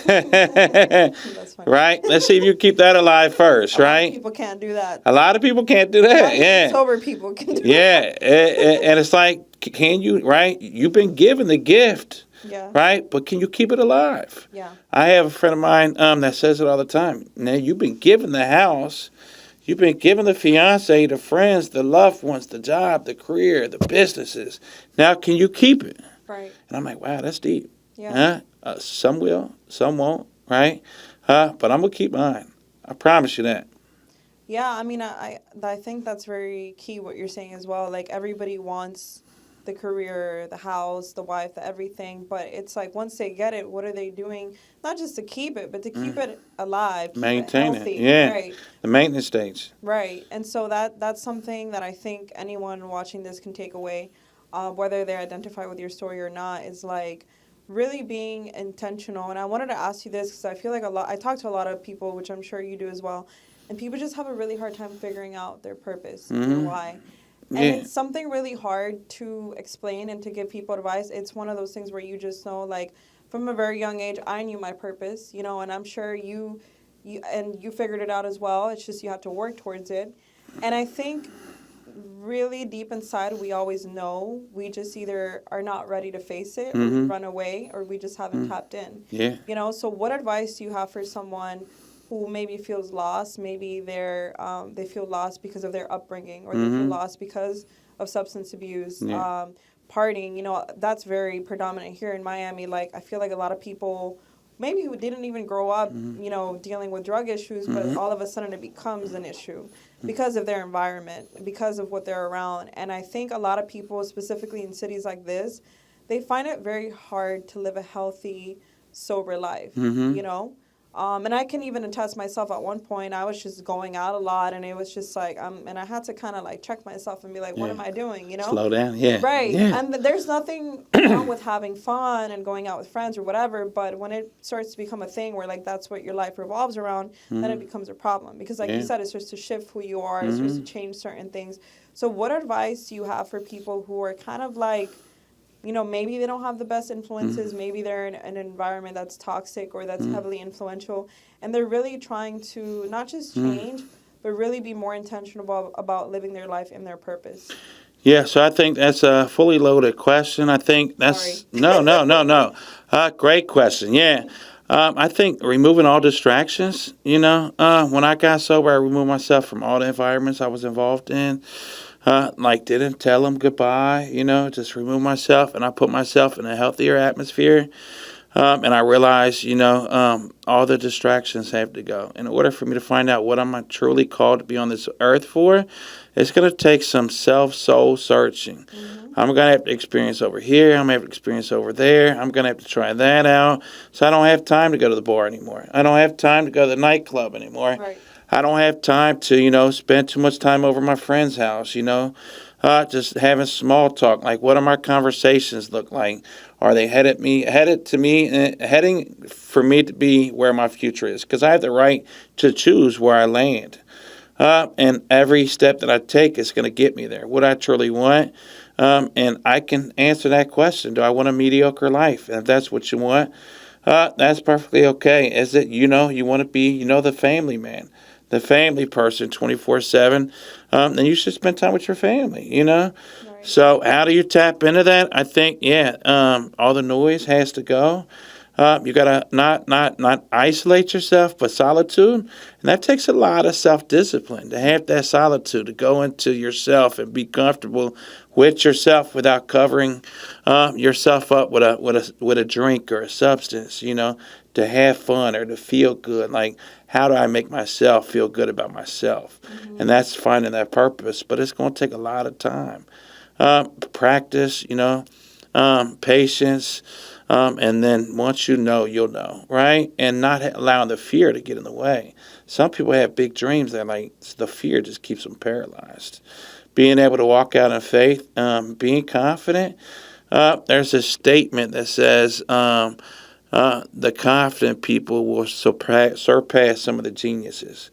That's funny. Right? Let's see if you keep that alive first, right? People can't do that. A lot of people can't do that. Yeah. Sober people can do that. Yeah. And it's like, can you, right? You've been given the gift. Yeah. Right? But can you keep it alive? Yeah. I have a friend of mine that says it all the time. Now, you've been given the house. You've been given the fiance, the friends, the loved ones, the job, the career, the businesses. Now, can you keep it? Right. And I'm like, wow, that's deep. Yeah. Some will, some won't, right? But I'm going to keep mine. I promise you that. Yeah, I think that's very key what you're saying as well. Like, everybody wants the career, the house, the wife, the everything. But it's like once they get it, what are they doing? Not just to keep it, but to keep it alive, keep maintain it healthy. it. Yeah. Right. The maintenance stage. Right. And so that's something that I think anyone watching this can take away. whether they identify with your story or not, is like really being intentional. And I wanted to ask you this because I feel like I talk to a lot of people, which I'm sure you do as well, and people just have a really hard time figuring out their purpose, their why. And Yeah. it's something really hard to explain and to give people advice. It's one of those things where you just know, like, from a very young age, I knew my purpose, and I'm sure you figured it out as well. It's just you have to work towards it. And I think really deep inside, we always know. We just either are not ready to face it, or we run away, or we just haven't tapped in. Yeah. So what advice do you have for someone who maybe feels lost? Maybe they feel lost because of their upbringing, or they feel lost because of substance abuse, Yeah. partying. That's very predominant here in Miami. Like, I feel like a lot of people maybe who didn't even grow up, dealing with drug issues, but all of a sudden it becomes an issue because of their environment, because of what they're around. And I think a lot of people, specifically in cities like this, they find it very hard to live a healthy, sober life. And I can even attest myself. At one point, I was just going out a lot, and it was just like, and I had to kind of like check myself and be like, what am I doing? Slow down. Yeah. Right. Yeah. And there's nothing wrong with having fun and going out with friends or whatever, but when it starts to become a thing where, like, that's what your life revolves around, then it becomes a problem. Because, like you said, it starts to shift who you are, it starts to change certain things. So what advice do you have for people who are kind of like, maybe they don't have the best influences, maybe they're in an environment that's toxic or that's heavily influential, and they're really trying to not just change, but really be more intentional about living their life in their purpose? Yeah, so I think that's a fully loaded question. I think that's Sorry. no. Great question. Yeah, I think removing all distractions. When I got sober, I removed myself from all the environments I was involved in. Like didn't tell them goodbye. Just remove myself, and I put myself in a healthier atmosphere. And I realized, all the distractions have to go. In order for me to find out what I'm truly called to be on this earth for, it's going to take some soul searching. I'm going to have to experience over here. I'm going to have to experience over there. I'm going to have to try that out. So I don't have time to go to the bar anymore. I don't have time to go to the nightclub anymore. Right. I don't have time to, spend too much time over my friend's house, just having small talk. Like, what do my conversations look like? Are they heading for me to be where my future is? Because I have the right to choose where I land. And every step that I take is going to get me there. What I truly want. And I can answer that question. Do I want a mediocre life? And if that's what you want, that's perfectly okay. Is it, you want to be, the family man, the family person 24/7, then you should spend time with your family, Right. So how do you tap into that? I think, all the noise has to go. You gotta not isolate yourself, but solitude, and that takes a lot of self-discipline to have that solitude, to go into yourself and be comfortable with yourself without covering yourself up with a drink or a substance. To have fun or to feel good. Like, how do I make myself feel good about myself? And that's finding that purpose, but it's going to take a lot of time. Practice, patience, and then once you know, you'll know, right? And not allowing the fear to get in the way. Some people have big dreams that, like, the fear just keeps them paralyzed. Being able to walk out in faith, being confident. There's a statement that says, the confident people will surpass some of the geniuses.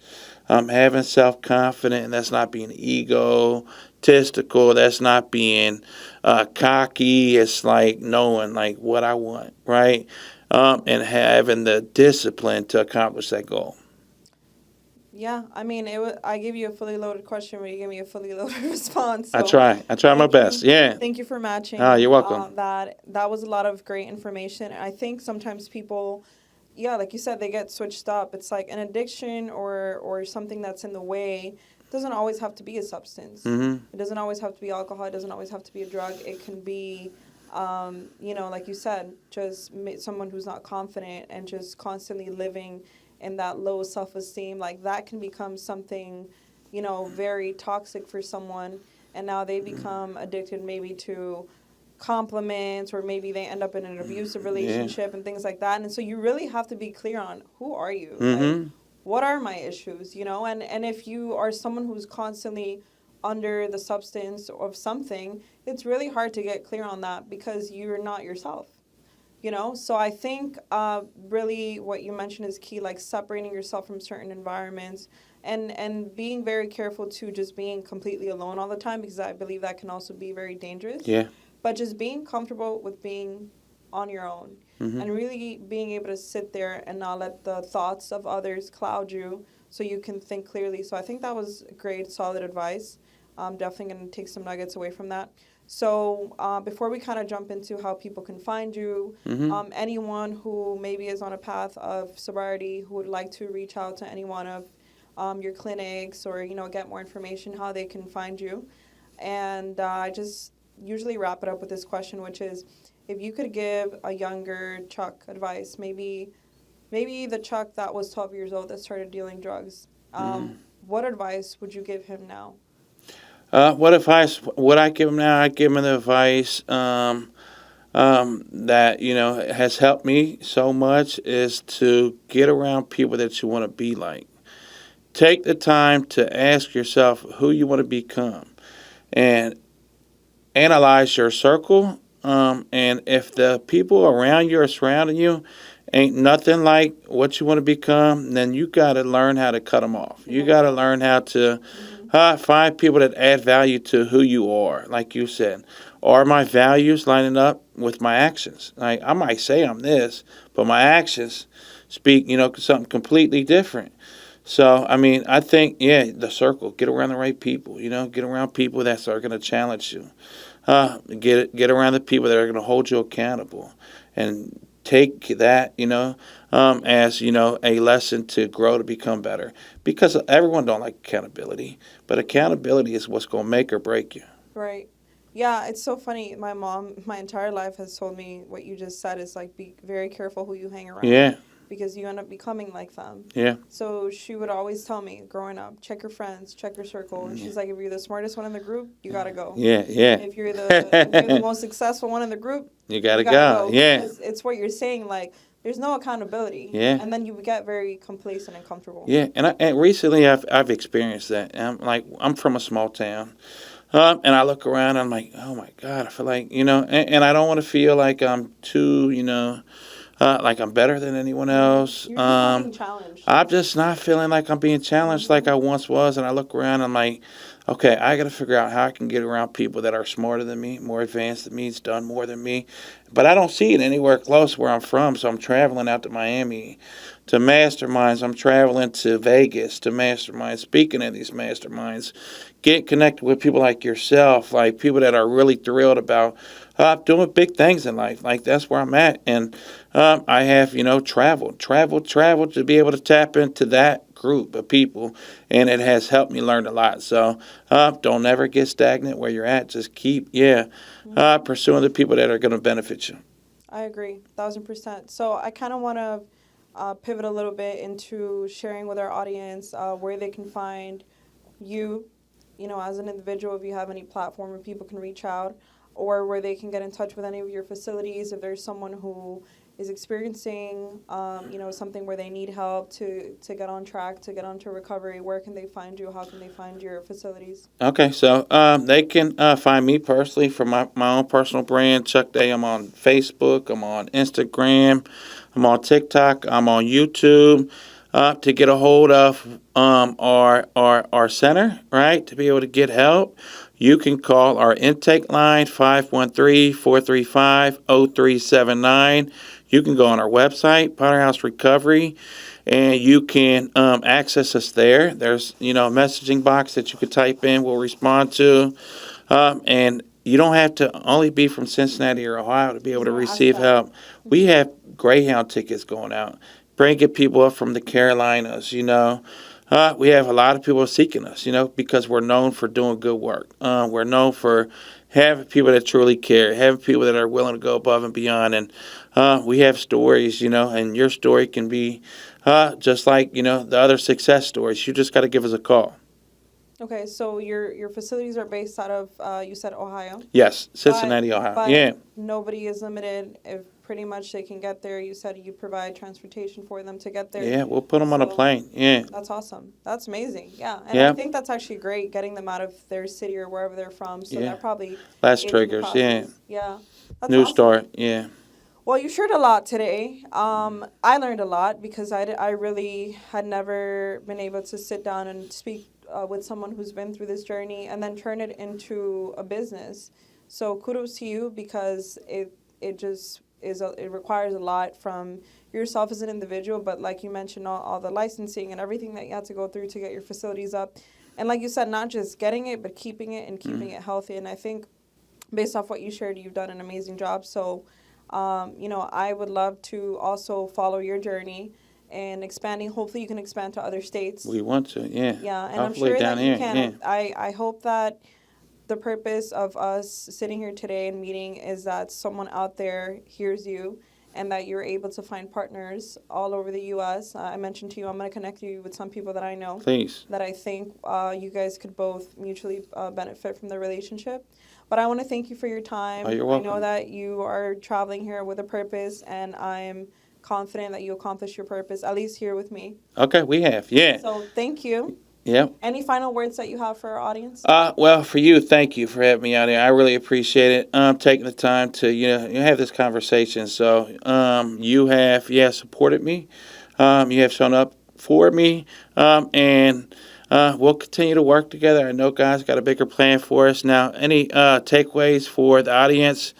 Having self-confidence, and that's not being egotistical, that's not being cocky. It's like knowing like what I want, right? And having the discipline to accomplish that goal. Yeah, I mean, I gave you a fully loaded question, but you gave me a fully loaded response. So I try my best. Yeah. Thank you for matching. You're welcome. That was a lot of great information. I think sometimes people, like you said, they get switched up. It's like an addiction or something that's in the way. It doesn't always have to be a substance. It doesn't always have to be alcohol. It doesn't always have to be a drug. It can be, like you said, just someone who's not confident and just constantly living in that low self-esteem. Like, that can become something, very toxic for someone. And now they become addicted maybe to compliments, or maybe they end up in an abusive relationship and things like that. And so you really have to be clear on, who are you? Like, what are my issues, And if you are someone who's constantly under the substance of something, it's really hard to get clear on that because you're not yourself. So I think really what you mentioned is key, like separating yourself from certain environments and being very careful to just being completely alone all the time, because I believe that can also be very dangerous. Yeah. But just being comfortable with being on your own, and really being able to sit there and not let the thoughts of others cloud you so you can think clearly. So I think that was great, solid advice. I'm definitely going to take some nuggets away from that. So before we kind of jump into how people can find you, anyone who maybe is on a path of sobriety who would like to reach out to any one of your clinics or, get more information, how they can find you. And I just usually wrap it up with this question, which is, if you could give a younger Chuck advice, maybe the Chuck that was 12 years old that started dealing drugs, what advice would you give him now? What advice would I give him now? I give him the advice that has helped me so much is to get around people that you want to be like. Take the time to ask yourself who you want to become, and analyze your circle. And if the people around you or surrounding you ain't nothing like what you want to become, then you got to learn how to cut them off. You got to learn how to find people that add value to who you are. Like you said, are my values lining up with my actions? Like, I might say I'm this, but my actions speak, something completely different. So, I think, the circle, get around the right people, get around people that are going to challenge you. Get around the people that are going to hold you accountable, and take that, as, a lesson to grow, to become better. Because everyone don't like accountability, but accountability is what's going to make or break you. Right. Yeah, it's so funny. My mom, my entire life, has told me what you just said is like, be very careful who you hang around. Yeah. Because you end up becoming like them. Yeah. So she would always tell me growing up, check your friends, check your circle. And she's like, if you're the smartest one in the group, you got to go. Yeah, yeah. If you're the most successful one in the group, you got to go. Yeah. Because it's what you're saying, like, there's no accountability. Yeah. And then you get very complacent and comfortable. Yeah, and recently I've experienced that. I'm from a small town. And I look around, I'm like, oh my God, I feel like, and I don't want to feel like I'm too, like I'm better than anyone else. You're just not being challenged. I'm just not feeling like I'm being challenged like I once was. And I look around, I'm like, okay, I got to figure out how I can get around people that are smarter than me, more advanced than me, has done more than me. But I don't see it anywhere close where I'm from. So I'm traveling out to Miami to masterminds. I'm traveling to Vegas to masterminds, speaking at these masterminds, get connected with people like yourself, like people that are really thrilled about doing big things in life. Like, that's where I'm at. And I have, traveled to be able to tap into that group of people. And it has helped me learn a lot. So don't ever get stagnant where you're at. Just keep, pursuing the people that are going to benefit you. I agree, 1,000%. So I kind of want to pivot a little bit into sharing with our audience where they can find you, as an individual, if you have any platform where people can reach out, or where they can get in touch with any of your facilities if there's someone who is experiencing, something where they need help to get on track, to get onto recovery. Where can they find you? How can they find your facilities? Okay, so they can find me personally from my own personal brand, Chuckday. I'm on Facebook. I'm on Instagram. I'm on TikTok. I'm on YouTube. To get a hold of our center, right, to be able to get help, you can call our intake line, 513-435-0379. You can go on our website, Powerhouse Recovery, and you can access us there. There's, a messaging box that you could type in. We'll respond to. And you don't have to only be from Cincinnati or Ohio to be able to receive help. We have Greyhound tickets going out, bringing people up from the Carolinas, we have a lot of people seeking us, because we're known for doing good work. We're known for having people that truly care, having people that are willing to go above and beyond. And we have stories, and your story can be just like, the other success stories. You just got to give us a call. Okay, so your facilities are based out of, you said Ohio? Yes, Cincinnati, Ohio. But yeah. Nobody is limited if pretty much they can get there. You said you provide transportation for them to get there. Yeah, we'll put them on a So plane. Yeah. that's awesome. That's amazing. Yeah. And I Yeah. think that's actually great, getting them out of their city or wherever they're from. So Yeah. that probably Less aids in the triggers. Yeah. process. Yeah. That's New awesome. start. Yeah. Well, you shared a lot today. I learned a lot because I really had never been able to sit down and speak with someone who's been through this journey and then turn it into a business. So kudos to you, because it just it requires a lot from yourself as an individual, but like you mentioned, all the licensing and everything that you had to go through to get your facilities up. And like you said, not just getting it, but keeping it and keeping it healthy. And I think based off what you shared, you've done an amazing job. So I would love to also follow your journey and expanding. Hopefully you can expand to other states. We want to. Yeah. Yeah, and Hopefully I'm sure down that you here. can. Yeah. I hope that the purpose of us sitting here today and meeting is that someone out there hears you and that you're able to find partners all over the U.S. I mentioned to you I'm going to connect you with some people that I know Please. that I think you guys could both mutually benefit from the relationship. But I want to thank you for your time. Oh, you're I know welcome. that you are traveling here with a purpose, and I'm confident that you accomplish your purpose, at least here with me. Okay, we have. Yeah. So thank you. Yeah. Any final words that you have for our audience? Well, for you, thank you for having me out here. I really appreciate it. Taking the time to have this conversation. So you have supported me. You have shown up for me, and we'll continue to work together. I know God's got a bigger plan for us. Now, any takeaways for the audience?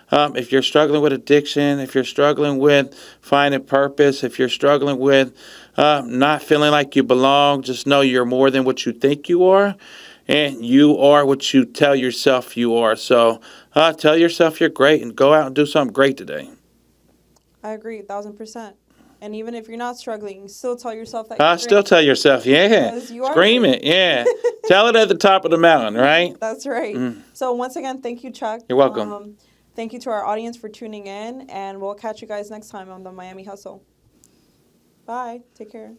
If you're struggling with addiction, if you're struggling with finding purpose, if you're struggling with not feeling like you belong, just know you're more than what you think you are, and you are what you tell yourself you are. So tell yourself you're great and go out and do something great today. I agree, 1,000%. And even if you're not struggling, still tell yourself that you're Still great. tell yourself, yeah. Because you are Scream great. it, yeah. Tell it at the top of the mountain, right? That's right. So once again, thank you, Chuck. You're welcome. Thank you to our audience for tuning in, and we'll catch you guys next time on the Miami Hustle. Bye. Take care.